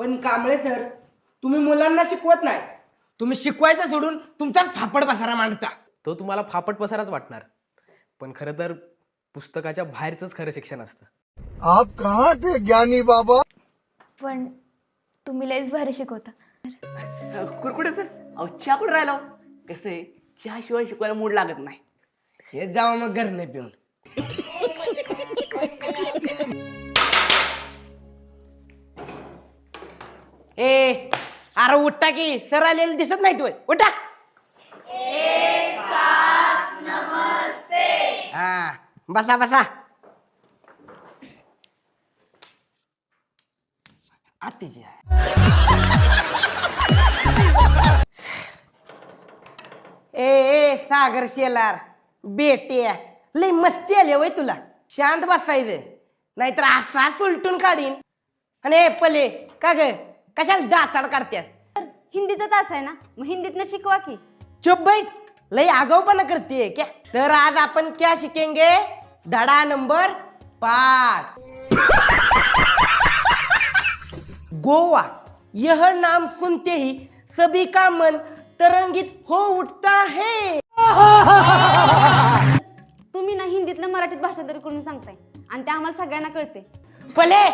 पण कांबळे सर, तुम्ही मुलांना शिकवत नाही, तुम्ही शिकवायचं सोडून तुमचाच फापड पसारा मांडता. तो तुम्हाला फापट पसाराच वाटणार, पण खरं तर पुस्तकाच्या बाहेरच खरं शिक्षण असतं. आप कहाँ थे ज्ञानी बाबा? पण तुम्ही लयच भारी शिकवता. कुरकुटे सर, अहो चहा कुठे राहिला? कसं आहे, चहा शिवाय शिकवायला मूड लागत नाही. हे जावं मग घर नाही पिऊन. ए अरे उठा की, सर आलेले दिसत नाही तू, उठा. हा बसा बसा. आत्तीची ए सागर शेलार बेटे, लय मस्ती आली वय तुला. शांत बसायचं, नाहीतर असा सुलटून काढीन. आणि पले का ग, कशाला दाताड काढत्यात? हिंदीचा तास आहे ना, मग हिंदीतनं शिकवा की. चुप बैठ, लय आगाऊपणा करते क्या. तर आज आपण क्या शिकेंगे? धडा नंबर 5, गोवा. यह नाम सुनते ही सभी का मन तरंगित हो उठता है. तुम्ही ना हिंदीतलं मराठीत भाषांतर करून सांगताय आणि ते आम्हाला सगळ्यांना कळते. पले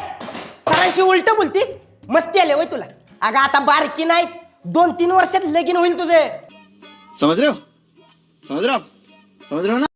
सरांशी उलट बोलती, मस्ती आले वय तुला. अगं आता बारकी नाही, 2-3 वर्षात लगीन होईल तुझे. समझ रहे हो? समझ रहे हो आप? समझ रहे हो ना?